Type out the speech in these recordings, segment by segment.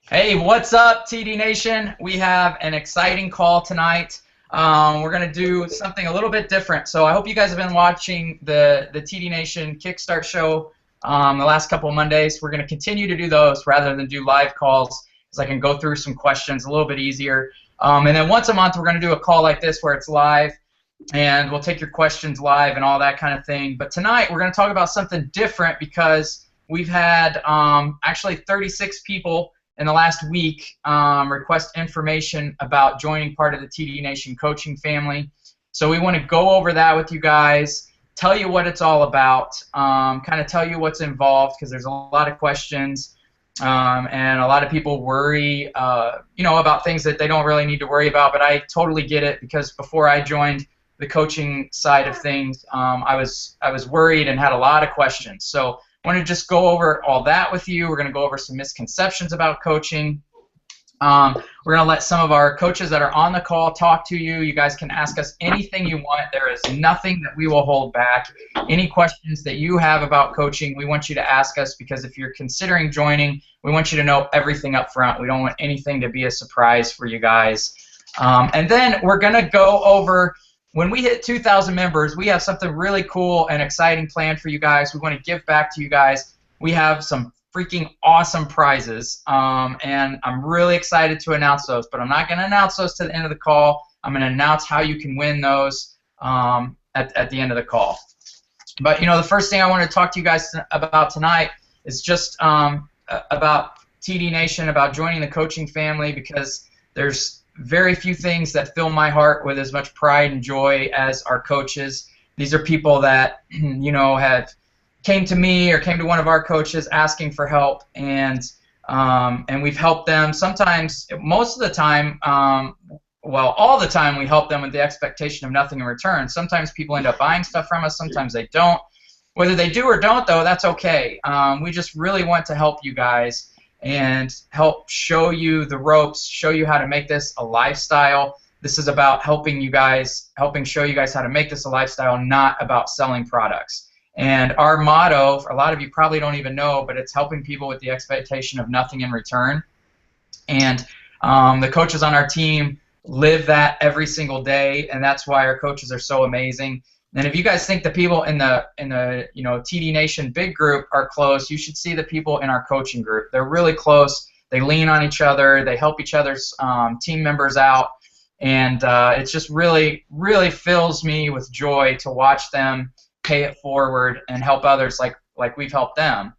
Hey, what's up, TD Nation? We have an exciting call tonight. We're going to do something a little bit different. So I hope you guys have been watching the TD Nation Kickstart show the last couple of Mondays. We're going to continue to do those rather than do live calls, so I can go through some questions a little bit easier. And then once a month, we're going to do a call like this where it's live, and we'll take your questions live and all that kind of thing. But tonight, we're going to talk about something different because we've had actually 36 people in the last week request information about joining part of the TD Nation coaching family. So we want to go over that with you guys, tell you what it's all about, kind of tell you what's involved, because there's a lot of questions and a lot of people worry about things that they don't really need to worry about. But I totally get it, because before I joined the coaching side of things, I was worried and had a lot of questions. So I want to just go over all that with you. We're going to go over some misconceptions about coaching. We're going to let some of our coaches that are on the call talk to you. You guys can ask us anything you want. There is nothing that we will hold back. Any questions that you have about coaching, we want you to ask us, because if you're considering joining, we want you to know everything up front. We don't want anything to be a surprise for you guys. And then we're going to go over, when we hit 2,000 members, we have something really cool and exciting planned for you guys. We want to give back to you guys. We have some freaking awesome prizes, and I'm really excited to announce those, but I'm not going to announce those to the end of the call. I'm going to announce how you can win those at the end of the call. But, the first thing I want to talk to you guys about tonight is just about TD Nation, about joining the coaching family, because there's very few things that fill my heart with as much pride and joy as our coaches. These are people that have came to me or came to one of our coaches asking for help, and we've helped them. Sometimes, most of the time, all the time, we help them with the expectation of nothing in return. Sometimes people end up buying stuff from us. Sometimes they don't. Whether they do or don't, though, that's okay. We just really want to help you guys and help show you the ropes, show you how to make this a lifestyle. This is about helping show you guys how to make this a lifestyle, not about selling products. And our motto, a lot of you probably don't even know, but it's helping people with the expectation of nothing in return. And the coaches on our team live that every single day, and that's why our coaches are so amazing. And if you guys think the people in the TD Nation big group are close, you should see the people in our coaching group. They're really close. They lean on each other. They help each other's team members out, and it's just really, really fills me with joy to watch them pay it forward and help others like we've helped them.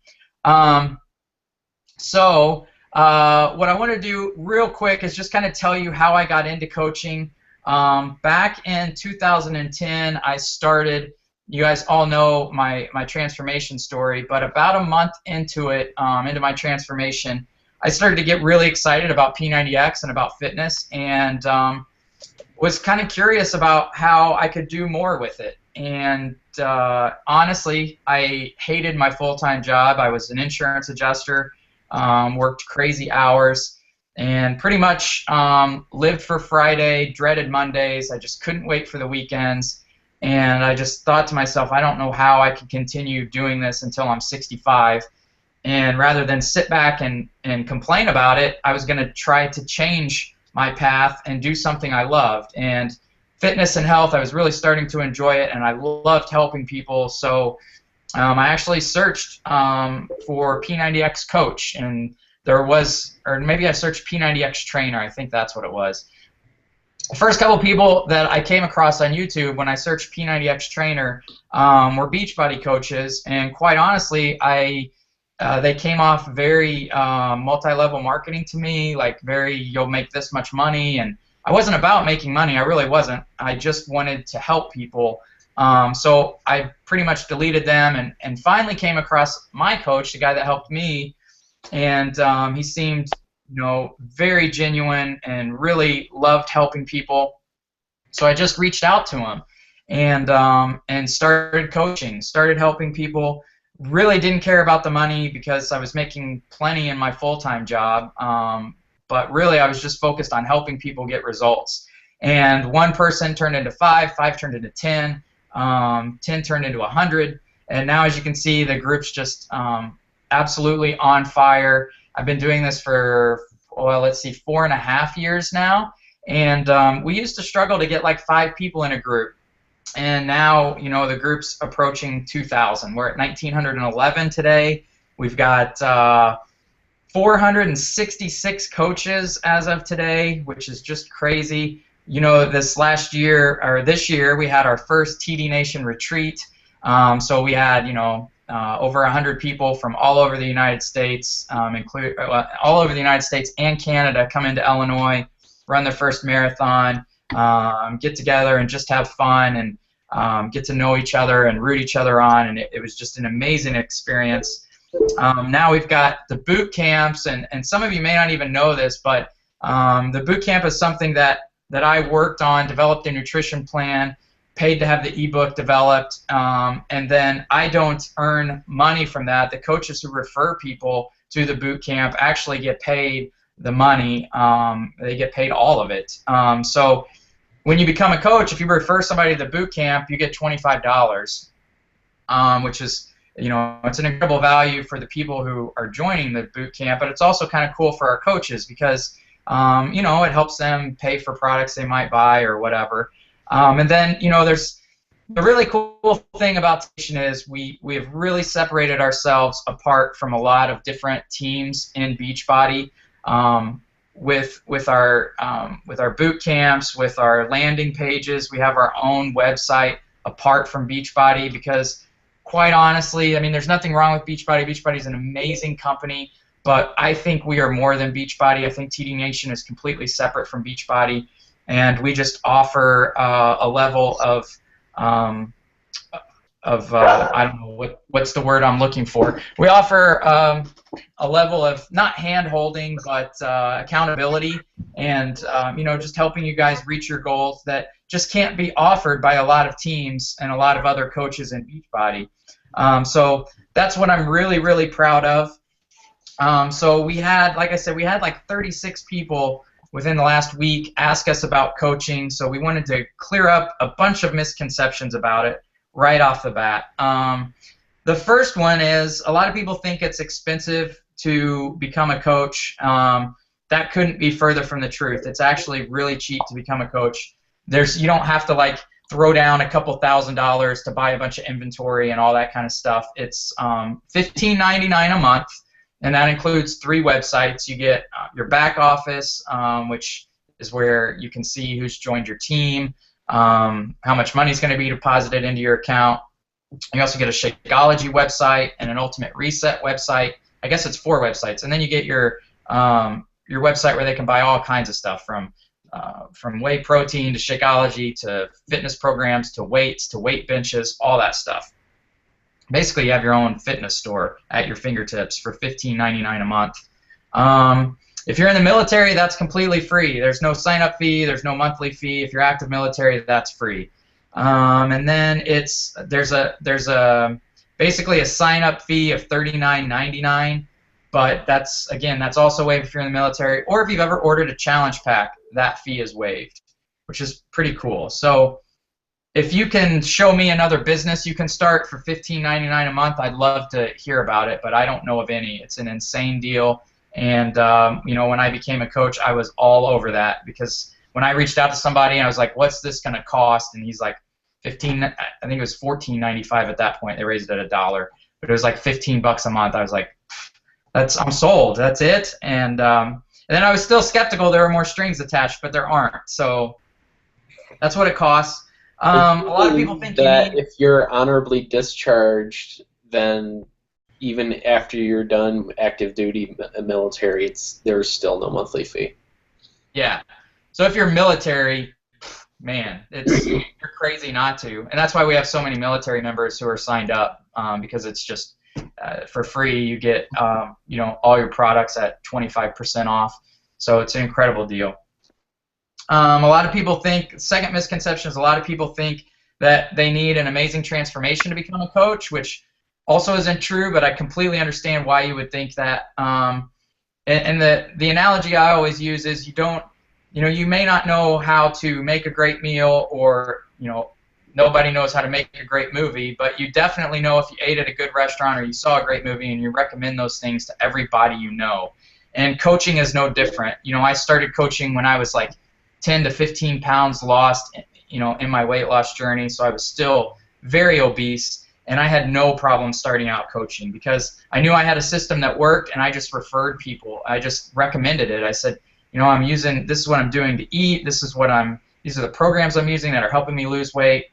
So what I want to do real quick is just kind of tell you how I got into coaching. Back in 2010, I started, you guys all know my transformation story, but about a month into it, into my transformation, I started to get really excited about P90X and about fitness, and was kind of curious about how I could do more with it. And honestly, I hated my full-time job. I was an insurance adjuster, worked crazy hours, and pretty much lived for Friday, dreaded Mondays. I just couldn't wait for the weekends, and I just thought to myself, I don't know how I can continue doing this until I'm 65. And rather than sit back and complain about it, I was going to try to change my path and do something I loved. And fitness and health, I was really starting to enjoy it, and I loved helping people. So I actually searched for P90X coach, and there was, or maybe I searched P90X trainer, I think that's what it was. The first couple people that I came across on YouTube when I searched P90X trainer were Beachbody coaches, and quite honestly, they came off very multi-level marketing to me, like very, you'll make this much money, and I wasn't about making money, I really wasn't. I just wanted to help people. So I pretty much deleted them and finally came across my coach, the guy that helped me, and he seemed very genuine and really loved helping people. So I just reached out to him and started coaching, started helping people. Really didn't care about the money because I was making plenty in my full-time job, but really I was just focused on helping people get results. And one person turned into 5, 5 turned into 10, 10 turned into 100, and now as you can see the group's just absolutely on fire. I've been doing this for, well, let's see, 4.5 years now. And we used to struggle to get like 5 people in a group. And now, the group's approaching 2,000. We're at 1,911 today. We've got 466 coaches as of today, which is just crazy. This year, we had our first TD Nation retreat. So we had, over 100 people from all over the United States, all over the United States and Canada, come into Illinois, run their first marathon, get together and just have fun and get to know each other and root each other on. And it was just an amazing experience. Now we've got the boot camps, and some of you may not even know this, but the boot camp is something that I worked on, developed a nutrition plan, paid to have the ebook developed, and then I don't earn money from that. The coaches who refer people to the boot camp actually get paid the money. They get paid all of it. So when you become a coach, if you refer somebody to the boot camp, you get $25, which is, it's an incredible value for the people who are joining the boot camp, but it's also kind of cool for our coaches because, it helps them pay for products they might buy or whatever. And then, there's the really cool thing about Nation is we have really separated ourselves apart from a lot of different teams in Beachbody. With our boot camps, with our landing pages, we have our own website apart from Beachbody because, quite honestly, I mean, there's nothing wrong with Beachbody. Beachbody is an amazing company, but I think we are more than Beachbody. I think TD Nation is completely separate from Beachbody, and we just offer a level of I don't know what's the word I'm looking for. We offer a level of not hand-holding, but accountability, and just helping you guys reach your goals that just can't be offered by a lot of teams and a lot of other coaches in Beachbody. So that's what I'm really, really proud of. So we had, like I said, we had like 36 people within the last week ask us about coaching, so we wanted to clear up a bunch of misconceptions about it right off the bat. The first one is a lot of people think it's expensive to become a coach. That couldn't be further from the truth. It's actually really cheap to become a coach. You don't have to like throw down a couple $1,000s to buy a bunch of inventory and all that kind of stuff. It's $15.99 a month, and that includes 3 websites. You get your back office, which is where you can see who's joined your team, how much money is going to be deposited into your account. You also get a Shakeology website and an Ultimate Reset website. I guess it's 4 websites, and then you get your website where they can buy all kinds of stuff from whey protein to Shakeology to fitness programs to weights to weight benches, all that stuff. Basically, you have your own fitness store at your fingertips for $15.99 a month. If you're in the military, that's completely free. There's no sign-up fee. There's no monthly fee. If you're active military, that's free. And then there's basically a sign-up fee of $39.99, but that's also waived if you're in the military, or if you've ever ordered a challenge pack, that fee is waived, which is pretty cool. So if you can show me another business you can start for $15.99 a month, I'd love to hear about it, but I don't know of any. It's an insane deal, and when I became a coach, I was all over that, because when I reached out to somebody and I was like, what's this going to cost? And he's like, I think it was $14.95 at that point. They raised it at $1, but it was like $15 a month. I was like, I'm sold. That's it. And then I was still skeptical. There are more strings attached, but there aren't. So that's what it costs. A lot of people think that if you're honorably discharged, then even after you're done active duty military, there's still no monthly fee. Yeah. So if you're military, man, you're crazy not to. And that's why we have so many military members who are signed up, because it's just for free. You get all your products at 25% off. So it's an incredible deal. A lot of people think, second misconception is a lot of people think that they need an amazing transformation to become a coach, which also isn't true, but I completely understand why you would think that. And the analogy I always use is you may not know how to make a great meal or nobody knows how to make a great movie, but you definitely know if you ate at a good restaurant or you saw a great movie, and you recommend those things to everybody you know. And coaching is no different. You know, I started coaching when I was like 10 to 15 pounds lost, you know, in my weight loss journey, so I was still very obese, and I had no problem starting out coaching because I knew I had a system that worked, and I just referred people. I just recommended it. I said, you know, this is what I'm doing to eat, these are the programs I'm using that are helping me lose weight.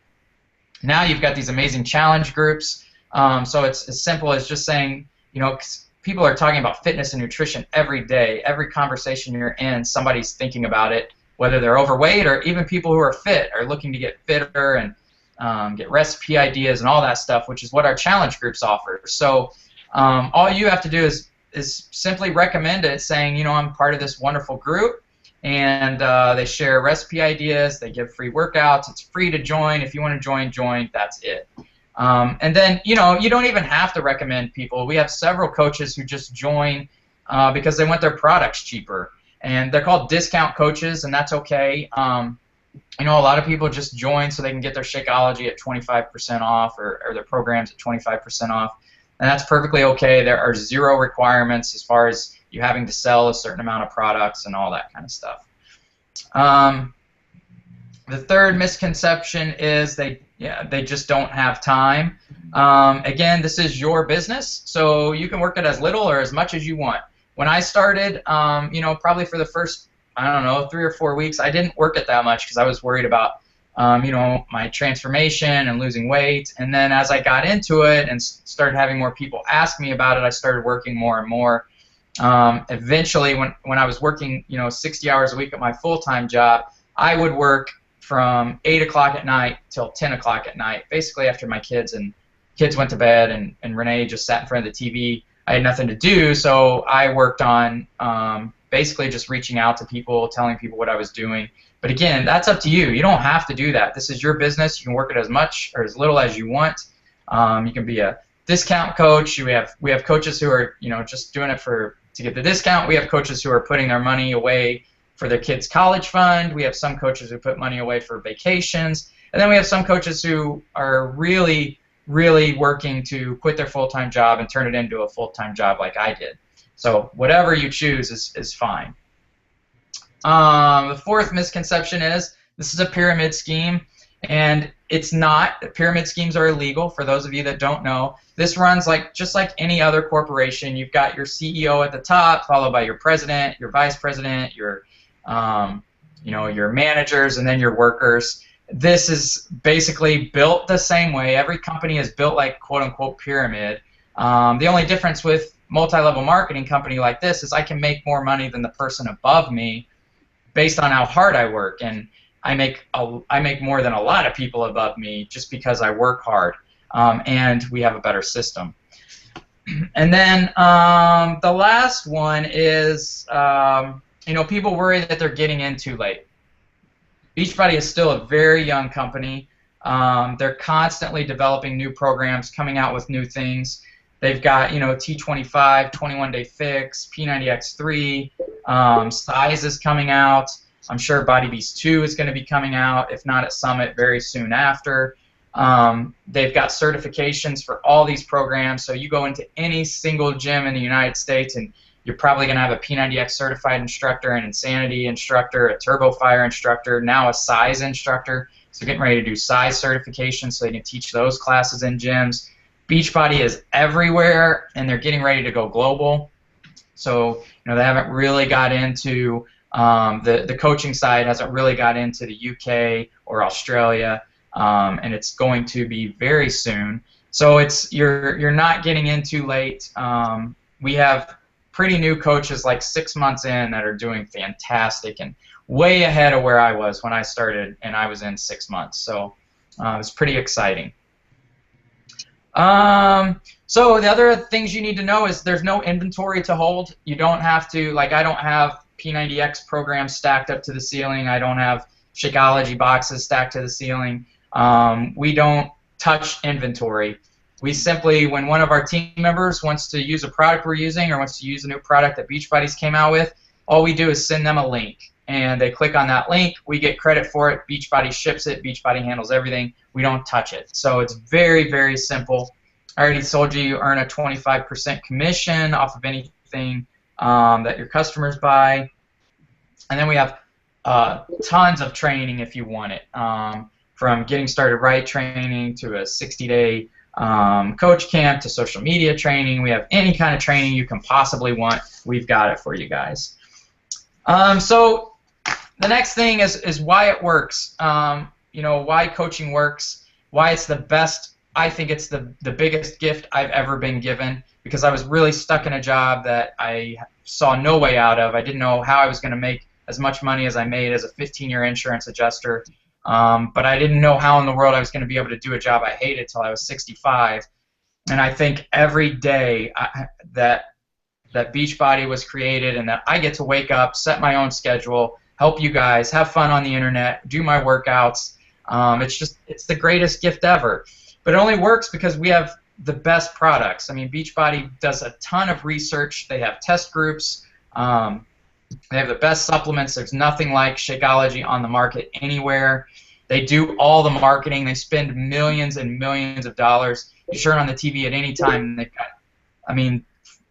Now you've got these amazing challenge groups. So it's as simple as just saying, you know, 'cause people are talking about fitness and nutrition every day. Every conversation you're in, somebody's thinking about it, whether they're overweight or even people who are fit are looking to get fitter and get recipe ideas and all that stuff, which is what our challenge groups offer. So all you have to do is simply recommend it, saying, you know, I'm part of this wonderful group, and they share recipe ideas, they give free workouts, it's free to join. If you want to join, that's it. And then, you know, you don't even have to recommend people. We have several coaches who just join because they want their products cheaper, and they're called discount coaches, and that's okay. You know, a lot of people just join so they can get their Shakeology at 25% off or their programs at 25% off, and that's perfectly okay. There are zero requirements as far as you having to sell a certain amount of products and all that kind of stuff. The third misconception is they just don't have time. Again, this is your business, so you can work it as little or as much as you want. When I started, you know, probably for the first, I don't know, 3 or 4 weeks, I didn't work it that much because I was worried about, you know, my transformation and losing weight. And then as I got into it and started having more people ask me about it, I started working more and more. Eventually, when I was working, you know, 60 hours a week at my full-time job, I would work from 8 o'clock at night till 10 o'clock at night, basically after my kids went to bed and Renee just sat in front of the TV. I had nothing to do, so I worked on basically just reaching out to people, telling people what I was doing. But again, that's up to you. You don't have to do that. This is your business. You can work it as much or as little as you want. You can be a discount coach. We have coaches who are, you know, just doing it to get the discount. We have coaches who are putting their money away for their kids' college fund. We have some coaches who put money away for vacations. And then we have some coaches who are really, really working to quit their full-time job and turn it into a full-time job like I did. So whatever you choose is fine. The fourth misconception is this is a pyramid scheme, and it's not. Pyramid schemes are illegal, for those of you that don't know. This runs just like any other corporation. You've got your CEO at the top, followed by your president, your vice president, your you know, your managers, and then your workers. This is basically built the same way. Every company is built like quote-unquote pyramid. The only difference with multi-level marketing company like this is I can make more money than the person above me based on how hard I work, and I make more than a lot of people above me just because I work hard, and we have a better system. And then the last one is, you know, people worry that they're getting in too late. Beachbody is still a very young company. They're constantly developing new programs, coming out with new things. They've got, you know, T25, 21-day fix, P90X3, size is coming out. I'm sure Body Beast 2 is going to be coming out, if not at Summit, very soon after. They've got certifications for all these programs, so you go into any single gym in the United States and you're probably going to have a P90X certified instructor, an Insanity instructor, a TurboFire instructor, now a size instructor. So getting ready to do size certification so they can teach those classes in gyms. Beachbody is everywhere, and they're getting ready to go global. So, you know, they haven't really got into the coaching side hasn't really got into the UK or Australia, and it's going to be very soon. So you're not getting in too late. We have pretty new coaches like 6 months in that are doing fantastic and way ahead of where I was when I started, and I was in 6 months. So it's pretty exciting. So the other things you need to know is there's no inventory to hold. You don't have to, like, I don't have P90X programs stacked up to the ceiling. I don't have Shakeology boxes stacked to the ceiling. We don't touch inventory. We simply, when one of our team members wants to use a product we're using or wants to use a new product that Beachbody's came out with, all we do is send them a link. and they click on that link, we get credit for it. Beachbody ships it. Beachbody handles everything. We don't touch it. So it's very, very simple. I already told you earn a 25% commission off of anything that your customers buy. And then we have tons of training if you want it, from getting started right training to a 60-day coach camp to social media training. We have any kind of training you can possibly want. We've got it for you guys. So the next thing is why it works. Why coaching works, why it's the best. I think it's the biggest gift I've ever been given, because I was really stuck in a job that I saw no way out of. I didn't know how I was going to make as much money as I made as a 15-year insurance adjuster, but I didn't know how in the world I was going to be able to do a job I hated till I was 65. And I think every day that Beachbody was created and that I get to wake up, set my own schedule, help you guys, have fun on the internet, do my workouts, it's the greatest gift ever. But it only works because we have the best products. I mean, Beachbody does a ton of research. They have test groups. They have the best supplements. There's nothing like Shakeology on the market anywhere. They do all the marketing. They spend millions and millions of dollars. You turn on the TV at any time, they've got, I mean,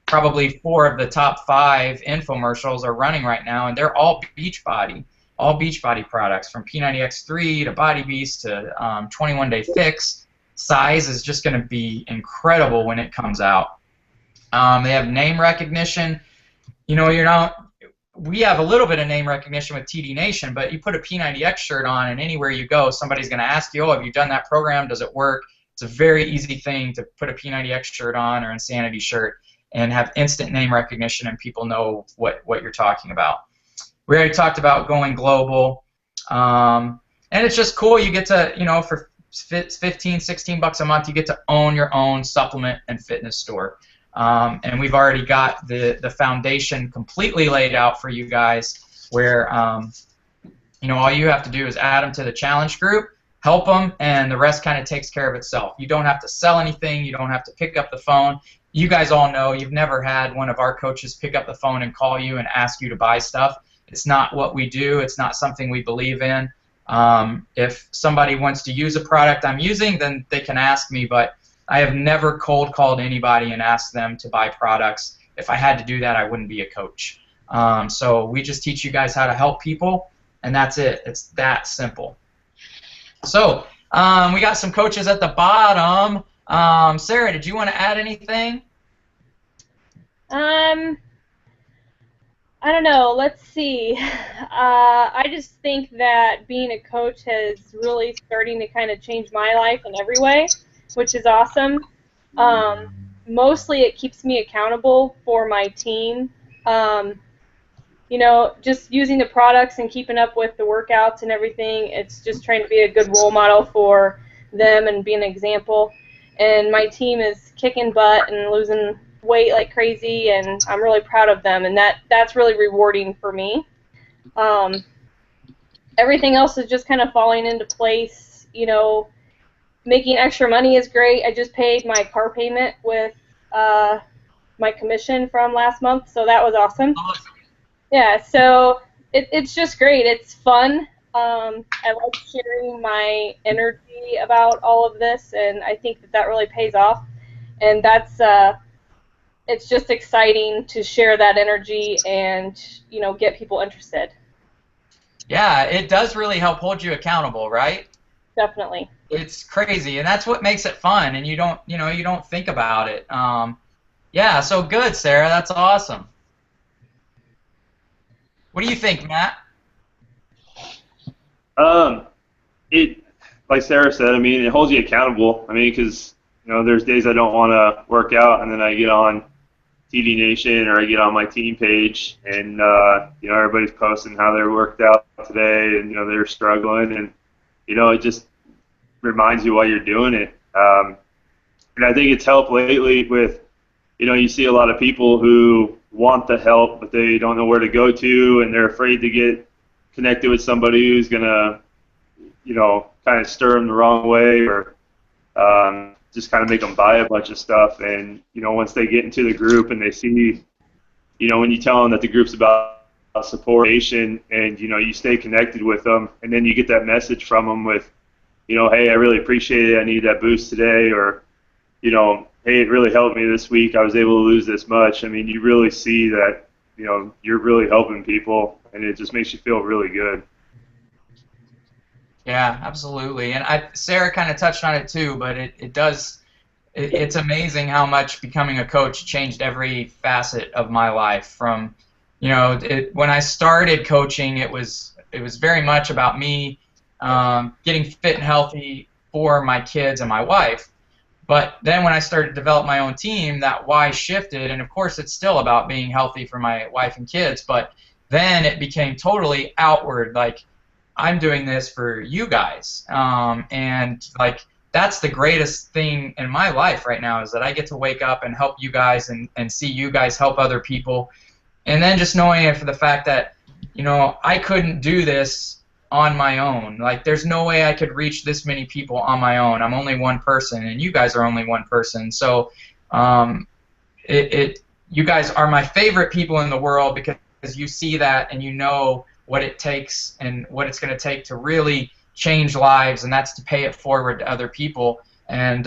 probably 4 of the top 5 infomercials are running right now, and they're all Beachbody products, from P90X3 to Body Beast to 21-Day Fix. Size is just going to be incredible when it comes out. They have name recognition. We have a little bit of name recognition with TD Nation, but you put a P90X shirt on, and anywhere you go, somebody's going to ask you, oh, have you done that program? Does it work? It's a very easy thing to put a P90X shirt on or Insanity shirt and have instant name recognition, and people know what you're talking about. We already talked about going global, and it's just cool. You get to, for 15, 16 bucks a month, you get to own your own supplement and fitness store. And we've already got the foundation completely laid out for you guys, where all you have to do is add them to the challenge group, help them, and the rest kind of takes care of itself. You don't have to sell anything. You don't have to pick up the phone. You guys all know you've never had one of our coaches pick up the phone and call you and ask you to buy stuff. It's not what we do. It's not something we believe in. If somebody wants to use a product I'm using, then they can ask me, but I have never cold called anybody and asked them to buy products. If I had to do that, I wouldn't be a coach. So we just teach you guys how to help people, and that's it. It's that simple. So we got some coaches at the bottom. Sarah, did you want to add anything? I don't know. Let's see. I just think that being a coach has really starting to kind of change my life in every way, which is awesome. Mostly it keeps me accountable for my team. Just using the products and keeping up with the workouts and everything, it's just trying to be a good role model for them and be an example. And my team is kicking butt and losing weight like crazy, and I'm really proud of them, and that's really rewarding for me. Everything else is just kind of falling into place. Making extra money is great. I just paid my car payment with my commission from last month, so that was awesome. Yeah, so it's just great. It's fun. I like sharing my energy about all of this, and I think that really pays off. And it's just exciting to share that energy and get people interested. Yeah, it does really help hold you accountable, right? Definitely. It's crazy, and that's what makes it fun. And you don't think about it. Yeah, so good, Sarah. That's awesome. What do you think, Matt? Like Sarah said, it holds you accountable. Because there's days I don't want to work out, and then I get on TD Nation or I get on my team page, and everybody's posting how they worked out today, and they're struggling, and it just reminds you why you're doing it. And I think it's helped lately with, you see a lot of people who want the help, but they don't know where to go to, and they're afraid to get connected with somebody who's gonna, kind of stir them the wrong way, or just kind of make them buy a bunch of stuff. And once they get into the group and they see, when you tell them that the group's about support nation, and you stay connected with them, and then you get that message from them with, hey, I really appreciate it. I need that boost today, or hey, it really helped me this week. I was able to lose this much. I mean, you really see that you're really helping people, and it just makes you feel really good. Yeah, absolutely. And Sarah kind of touched on it too, but it's amazing how much becoming a coach changed every facet of my life. From, when I started coaching, it was very much about me getting fit and healthy for my kids and my wife. But then when I started to develop my own team, that why shifted, and of course it's still about being healthy for my wife and kids, but then it became totally outward, like I'm doing this for you guys, and like that's the greatest thing in my life right now, is that I get to wake up and help you guys and see you guys help other people, and then just knowing it for the fact that I couldn't do this on my own. Like, there's no way I could reach this many people on my own. I'm only one person, and you guys are only one person. So you guys are my favorite people in the world, because you see that and you know what it takes and what it's going to take to really change lives, and that's to pay it forward to other people. And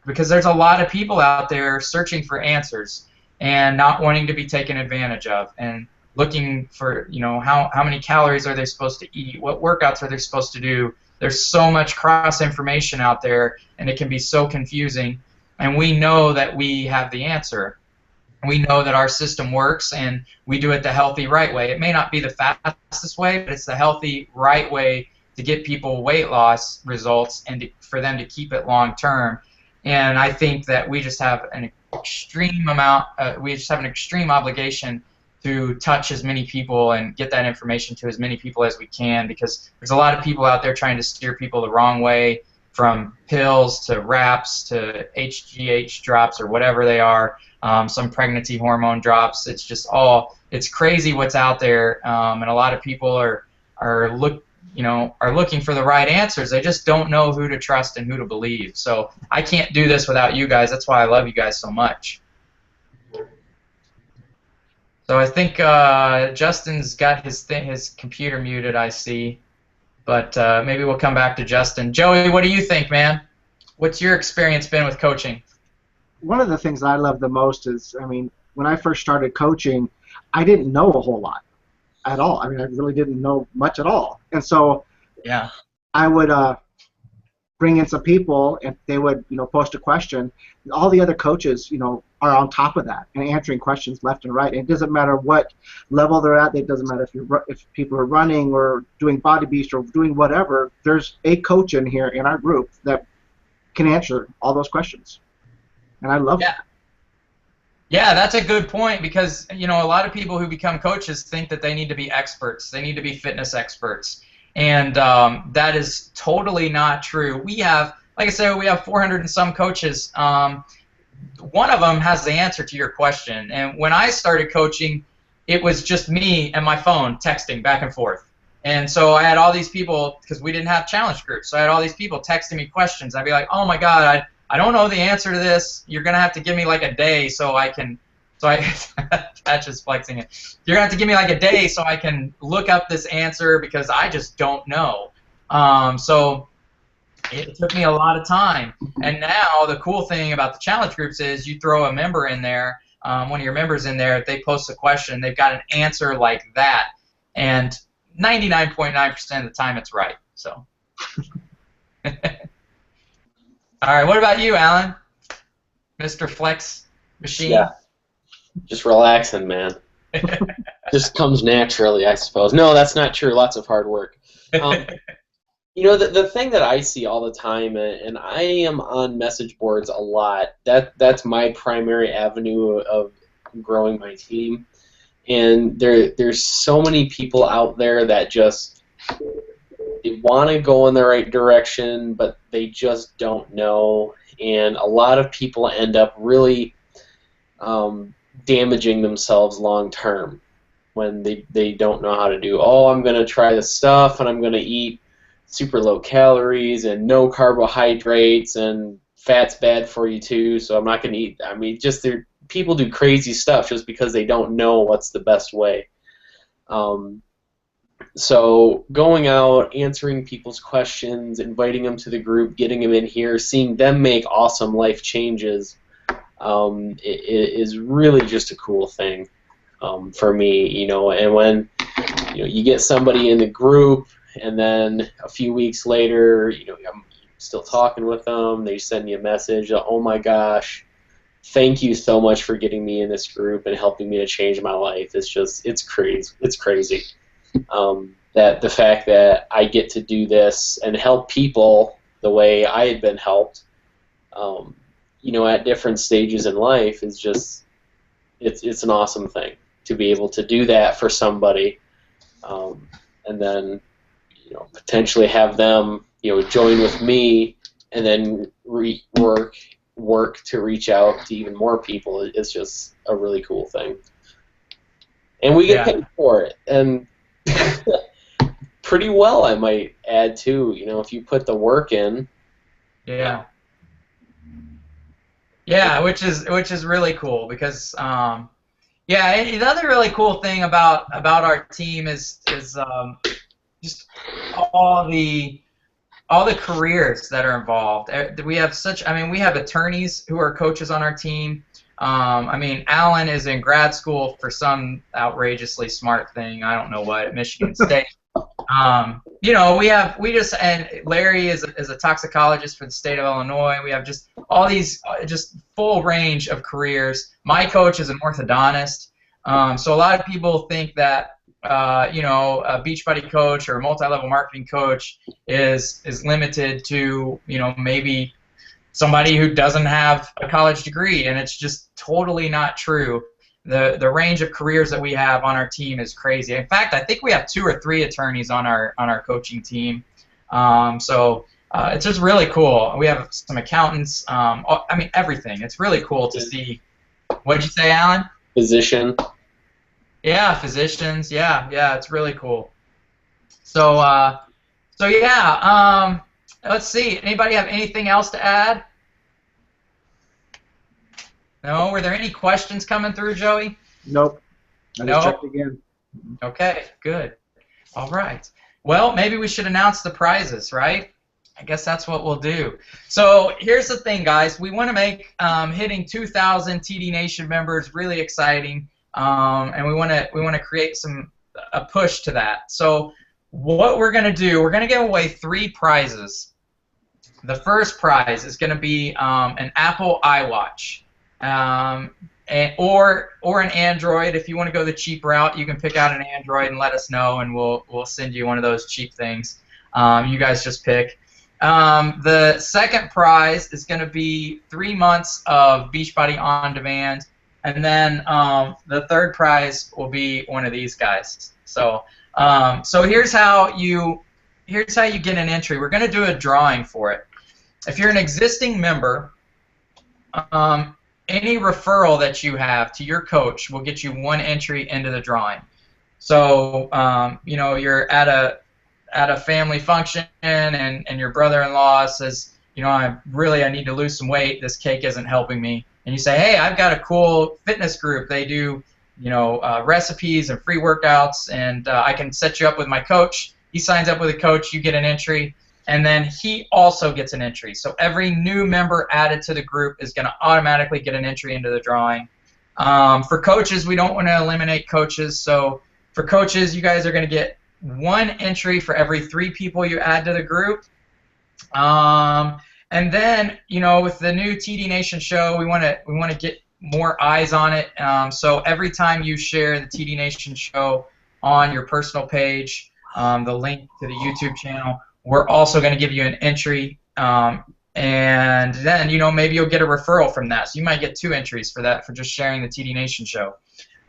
because there's a lot of people out there searching for answers and not wanting to be taken advantage of, and looking for, how many calories are they supposed to eat, what workouts are they supposed to do. There's so much cross information out there, and it can be so confusing. And we know that we have the answer. We know that our system works, and we do it the healthy, right way. It may not be the fastest way, but it's the healthy, right way to get people weight loss results and for them to keep it long term. And I think that we just have an extreme obligation to touch as many people and get that information to as many people as we can, because there's a lot of people out there trying to steer people the wrong way, from pills to wraps to HGH drops or whatever they are, some pregnancy hormone drops. It's just it's crazy what's out there, and a lot of people are looking for the right answers. They just don't know who to trust and who to believe. So I can't do this without you guys. That's why I love you guys so much. So I think Justin's got his computer muted, I see. But maybe we'll come back to Justin. Joey, what do you think, man? What's your experience been with coaching? One of the things I love the most is, when I first started coaching, I didn't know a whole lot at all. I really didn't know much at all. And so yeah, I would bring in some people, and they would, post a question. All the other coaches, are on top of that and answering questions left and right. And it doesn't matter what level they're at. It doesn't matter if people are running or doing Body Beast or doing whatever. There's a coach in here in our group that can answer all those questions, and I love it. Yeah, that's a good point, because a lot of people who become coaches think that they need to be experts. They need to be fitness experts, and that is totally not true. We have, like I said, we have 400 and some coaches. One of them has the answer to your question. And when I started coaching, it was just me and my phone texting back and forth. And so I had all these people, because we didn't have challenge groups, so I had all these people texting me questions. I'd be like, oh my God, I don't know the answer to this. You're going to have to give me like a day so I can, Patch is flexing it. You're going to have to give me like a day so I can look up this answer, because I just don't know. So it took me a lot of time. And now the cool thing about the challenge groups is you throw a member in there, one of your members in there, if they post a question, they've got an answer like that. And 99.9% of the time it's right. So. All right, what about you, Alan? Mr. Flex Machine? Yeah. Just relaxing, man. Just comes naturally, I suppose. No, that's not true. Lots of hard work. The thing that I see all the time, and I am on message boards a lot, that's my primary avenue of growing my team. And there's so many people out there that just they want to go in the right direction, but they just don't know. And a lot of people end up really damaging themselves long term when they don't know how to do, I'm going to try this stuff, and I'm going to eat super low calories and no carbohydrates, and fat's bad for you too, so I'm not going to eat. People do crazy stuff just because they don't know what's the best way. So going out, answering people's questions, inviting them to the group, getting them in here, seeing them make awesome life changes, is really just a cool thing for me, you know. And when you get somebody in the group, and then a few weeks later, I'm still talking with them, they send me a message, oh my gosh, thank you so much for getting me in this group and helping me to change my life. It's crazy. It's crazy. That the fact that I get to do this and help people the way I had been helped, at different stages in life is just, it's an awesome thing to be able to do that for somebody, and then, potentially have them, join with me, and then work to reach out to even more people. It's just a really cool thing, and we get paid for it, and pretty well, I might add too. If you put the work in. Yeah, which is really cool because another really cool thing about our team is just all the careers that are involved. We have we have attorneys who are coaches on our team. Alan is in grad school for some outrageously smart thing. I don't know what, at Michigan State. And Larry is a toxicologist for the state of Illinois. We have just all these just full range of careers. My coach is an orthodontist. So a lot of people think that a Beachbody coach or a multi-level marketing coach is limited to maybe somebody who doesn't have a college degree, and it's just totally not true. The range of careers that we have on our team is crazy. In fact, I think we have 2 or 3 attorneys on our coaching team. So it's just really cool. We have some accountants. Everything. It's really cool to see. What did you say, Alan? Physician. Yeah, physicians. Yeah, it's really cool. So let's see. Anybody have anything else to add? No? Were there any questions coming through, Joey? Nope. I just checked again. Okay, good. All right. Well, maybe we should announce the prizes, right? I guess that's what we'll do. So here's the thing, guys. We want to make hitting 2,000 TD Nation members really exciting, and we want to create a push to that. So what we're going to do, we're going to give away 3 prizes. The first prize is going to be an Apple iWatch. Or an Android. If you want to go the cheap route, you can pick out an Android and let us know, and we'll send you one of those cheap things. You guys just pick. The second prize is going to be 3 months of Beachbody on demand, and then the third prize will be one of these guys. So here's how you get an entry. We're going to do a drawing for it. If you're an existing member, any referral that you have to your coach will get you 1 entry into the drawing. So, you're at a family function and your brother-in-law says, I need to lose some weight. This cake isn't helping me. And you say, hey, I've got a cool fitness group. They do, recipes and free workouts, and I can set you up with my coach. He signs up with a coach. You get an entry. And then he also gets an entry. So every new member added to the group is going to automatically get an entry into the drawing. For coaches, we don't want to eliminate coaches. So for coaches, you guys are going to get 1 entry for every 3 people you add to the group. And then, with the new TD Nation show, we want to get more eyes on it. So every time you share the TD Nation show on your personal page, the link to the YouTube channel, we're also going to give you an entry, and then maybe you'll get a referral from that. So you might get 2 entries for that, for just sharing the TD Nation show.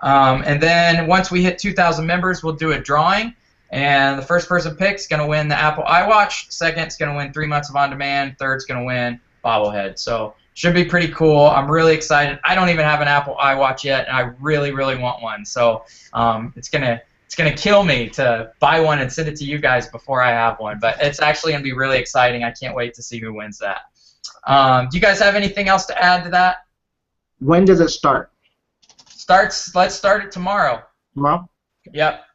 And then once we hit 2,000 members, we'll do a drawing, and the first person picked is going to win the Apple iWatch. Second's going to win 3 months of on demand. Third's going to win bobblehead. So should be pretty cool. I'm really excited. I don't even have an Apple iWatch yet, and I really, really want one. So it's gonna kill me to buy one and send it to you guys before I have one, but it's actually gonna be really exciting. I can't wait to see who wins that. Do you guys have anything else to add to that? When does it start? Let's start it tomorrow. Tomorrow? Yep.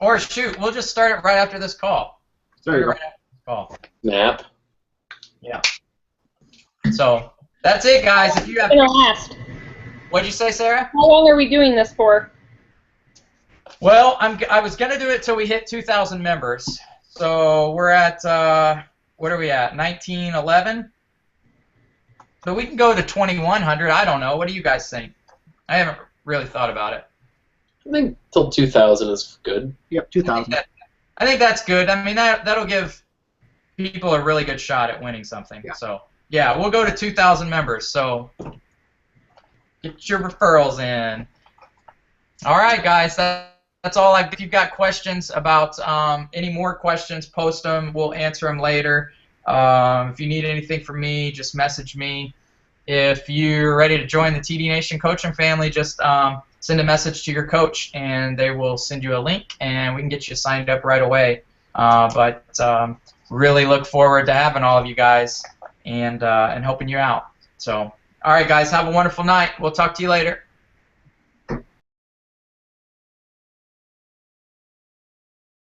Or shoot, we'll just start it right after this call. There you go. Right after this call. Nap. Yeah. So that's it, guys. If you have, Gonna last. what'd you say, Sarah? How long are we doing this for? Well, I was gonna do it till we hit 2,000 members. So we're at what are we at? 1911. So we can go to 2,100. I don't know. What do you guys think? I haven't really thought about it. I think till 2,000 is good. Yep, 2,000. I think that's good. I mean, that'll give people a really good shot at winning something. Yeah. So yeah, we'll go to 2,000 members. So get your referrals in. All right, guys. That's all. If you've got questions about any more questions, post them. We'll answer them later. If you need anything from me, just message me. If you're ready to join the TD Nation coaching family, just send a message to your coach, and they will send you a link, and we can get you signed up right away. But really look forward to having all of you guys and helping you out. So, all right, guys, have a wonderful night. We'll talk to you later.